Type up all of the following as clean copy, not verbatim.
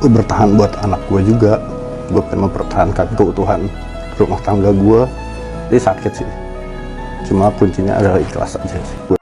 Gue bertahan buat anak gue juga. Gue pengen mempertahankan keutuhan rumah tangga gue. Jadi sakit sih, cuma kuncinya adalah ikhlas aja sih.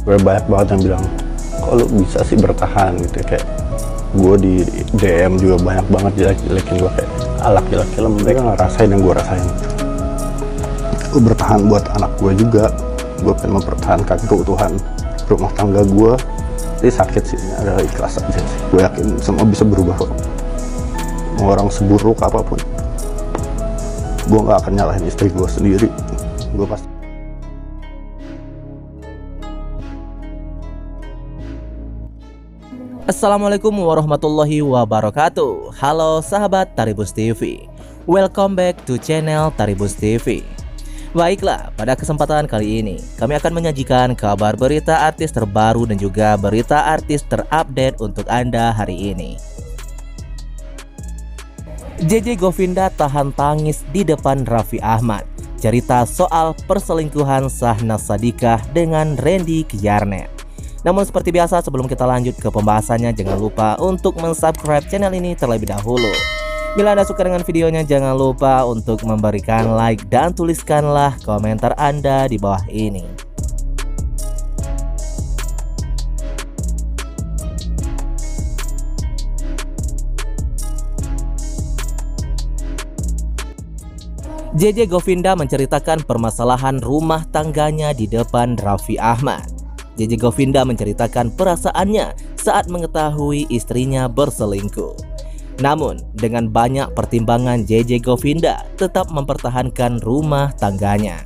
Gue banyak banget yang bilang, kok lu bisa sih bertahan gitu. Kayak gue di DM juga banyak banget jelek-jelekin gue, kayak laki-laki lah, mereka nggak rasain yang gue rasain. Gue bertahan buat anak gue juga. Gue pengen mempertahankan keutuhan rumah tangga gue. Jadi sakit sih, ini adalah ikhlas aja sih. Gue yakin semua bisa berubah kok. Mau orang seburuk apapun, gue nggak akan nyalahin istri gue sendiri. Gue pasti. Assalamualaikum warahmatullahi wabarakatuh. Halo sahabat Taribus TV, welcome back to channel Taribus TV. Baiklah, pada kesempatan kali ini kami akan menyajikan kabar berita artis terbaru dan juga berita artis terupdate untuk Anda hari ini. JJ Govinda tahan tangis di depan Raffi Ahmad. Cerita soal perselingkuhan Syahnaz Sadiqah dengan Randy Kiyarnet. Namun seperti biasa, sebelum kita lanjut ke pembahasannya, jangan lupa untuk mensubscribe channel ini terlebih dahulu. Bila Anda suka dengan videonya, jangan lupa untuk memberikan like dan tuliskanlah komentar Anda di bawah ini. JJ Govinda menceritakan permasalahan rumah tangganya di depan Raffi Ahmad. JJ Govinda menceritakan perasaannya saat mengetahui istrinya berselingkuh. Namun, dengan banyak pertimbangan, JJ Govinda tetap mempertahankan rumah tangganya.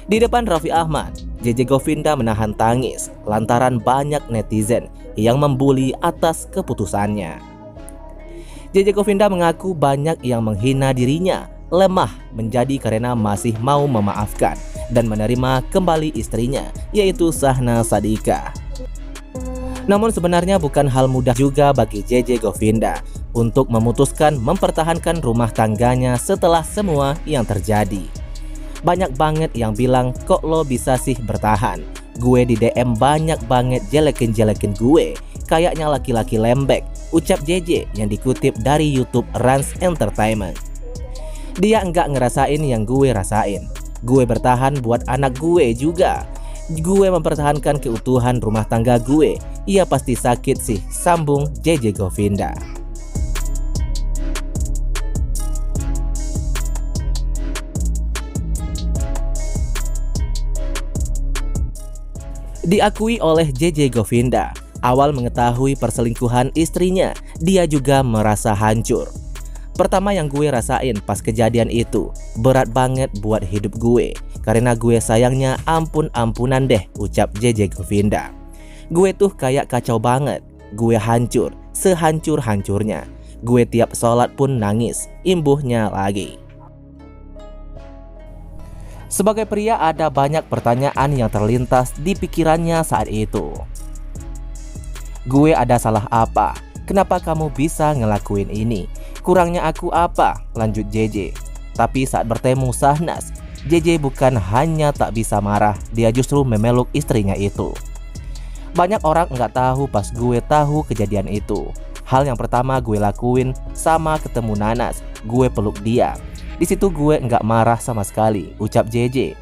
Di depan Raffi Ahmad, JJ Govinda menahan tangis lantaran banyak netizen yang membuli atas keputusannya. JJ Govinda mengaku banyak yang menghina dirinya lemah menjadi karena masih mau memaafkan dan menerima kembali istrinya, yaitu Syahnaz Sadiqah. Namun sebenarnya bukan hal mudah juga bagi JJ Govinda untuk memutuskan mempertahankan rumah tangganya setelah semua yang terjadi. Banyak banget yang bilang, kok lo bisa sih bertahan? Gue di DM banyak banget jelekin-jelekin gue, kayaknya laki-laki lembek, ucap JJ yang dikutip dari YouTube Rans Entertainment. Dia enggak ngerasain yang gue rasain. Gue bertahan buat anak gue juga. Gue mempertahankan keutuhan rumah tangga gue. Ia pasti sakit sih, sambung JJ Govinda. Diakui oleh JJ Govinda, awal mengetahui perselingkuhan istrinya, dia juga merasa hancur. Pertama yang gue rasain pas kejadian itu, berat banget buat hidup gue. Karena gue sayangnya ampun-ampunan deh, ucap JJ Govinda. Gue tuh kayak kacau banget. Gue hancur, sehancur-hancurnya. Gue tiap sholat pun nangis, imbuhnya lagi. Sebagai pria ada banyak pertanyaan yang terlintas di pikirannya saat itu. Gue ada salah apa? Kenapa kamu bisa ngelakuin ini? Kurangnya aku apa? Lanjut JJ. Tapi saat bertemu Syahnaz, JJ bukan hanya tak bisa marah, dia justru memeluk istrinya itu. Banyak orang nggak tahu pas gue tahu kejadian itu. Hal yang pertama gue lakuin sama ketemu Nanas, gue peluk dia. Di situ gue nggak marah sama sekali, ucap JJ.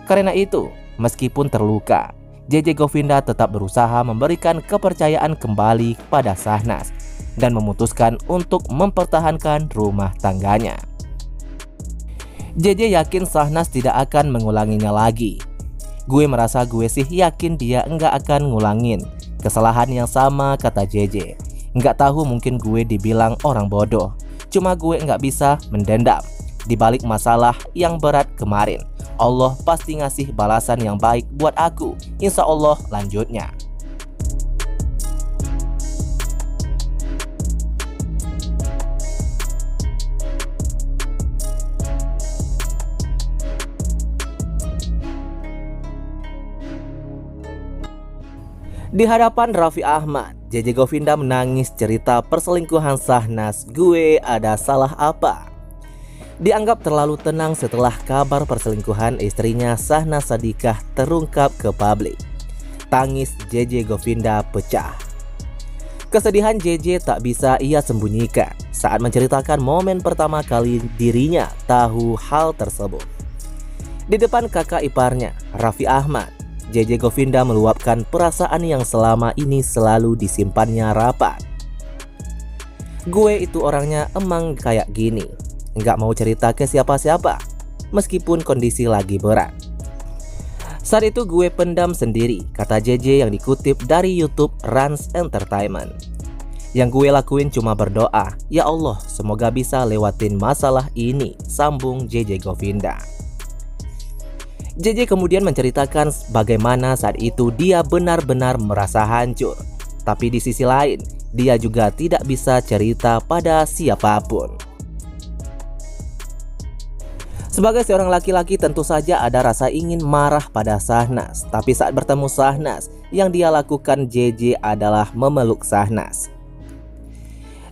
Karena itu, meskipun terluka, JJ Govinda tetap berusaha memberikan kepercayaan kembali pada Syahnaz dan memutuskan untuk mempertahankan rumah tangganya. JJ yakin Syahnaz tidak akan mengulanginya lagi. Gue merasa gue sih yakin dia enggak akan ngulangin kesalahan yang sama, kata JJ. Enggak tahu, mungkin gue dibilang orang bodoh. Cuma gue enggak bisa mendendam. Di balik masalah yang berat kemarin, Allah pasti ngasih balasan yang baik buat aku. Insya Allah, lanjutnya. Di hadapan Raffi Ahmad, JJ Govinda menangis cerita perselingkuhan Shahnaz. Gue ada salah apa? Dianggap terlalu tenang setelah kabar perselingkuhan istrinya Shahnaz Sadiqah terungkap ke publik. Tangis JJ Govinda pecah. Kesedihan JJ tak bisa ia sembunyikan saat menceritakan momen pertama kali dirinya tahu hal tersebut. Di depan kakak iparnya, Raffi Ahmad, JJ Govinda meluapkan perasaan yang selama ini selalu disimpannya rapat. Gue itu orangnya emang kayak gini, nggak mau cerita ke siapa-siapa, meskipun kondisi lagi berat. Saat itu gue pendam sendiri, kata JJ yang dikutip dari YouTube Rans Entertainment. Yang gue lakuin cuma berdoa, ya Allah semoga bisa lewatin masalah ini, sambung JJ Govinda. JJ kemudian menceritakan bagaimana saat itu dia benar-benar merasa hancur. Tapi di sisi lain, dia juga tidak bisa cerita pada siapapun. Sebagai seorang laki-laki tentu saja ada rasa ingin marah pada Shahnaz. Tapi saat bertemu Shahnaz, yang dia lakukan JJ adalah memeluk Shahnaz.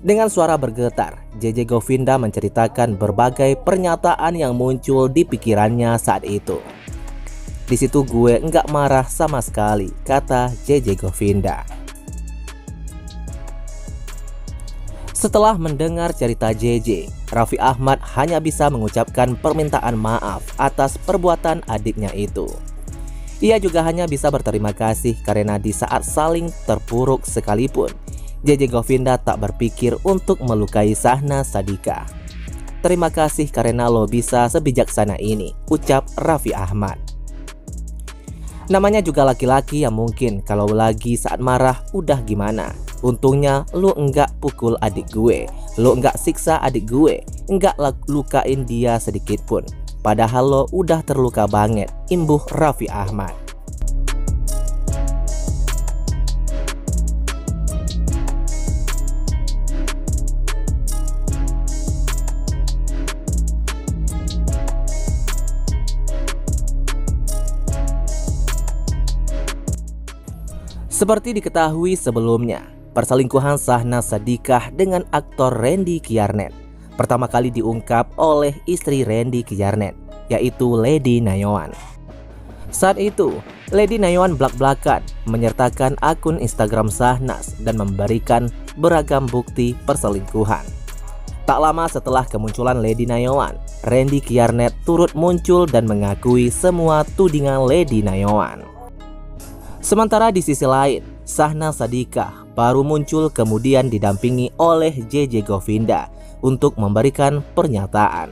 Dengan suara bergetar, JJ Govinda menceritakan berbagai pernyataan yang muncul di pikirannya saat itu. Di situ gue nggak marah sama sekali, kata JJ Govinda. Setelah mendengar cerita JJ, Raffi Ahmad hanya bisa mengucapkan permintaan maaf atas perbuatan adiknya itu. Ia juga hanya bisa berterima kasih karena di saat saling terpuruk sekalipun, JJ Govinda tak berpikir untuk melukai Shahnaz Sadiqah. Terima kasih karena lo bisa sebijaksana ini, ucap Raffi Ahmad. Namanya juga laki-laki yang mungkin kalau lagi saat marah udah gimana. Untungnya lu enggak pukul adik gue, lu enggak siksa adik gue, enggak lukain dia sedikit pun. Padahal lo udah terluka banget, imbuh Raffi Ahmad. Seperti diketahui sebelumnya, perselingkuhan Shahnaz Sadiqah dengan aktor Randy Kiyarnet pertama kali diungkap oleh istri Randy Kiyarnet, yaitu Lady Nayoan. Saat itu, Lady Nayoan blak-blakan menyertakan akun Instagram Shahnaz dan memberikan beragam bukti perselingkuhan. Tak lama setelah kemunculan Lady Nayoan, Randy Kiyarnet turut muncul dan mengakui semua tudingan Lady Nayoan. Sementara di sisi lain, Shahnaz Sadiqah baru muncul kemudian didampingi oleh JJ Govinda untuk memberikan pernyataan.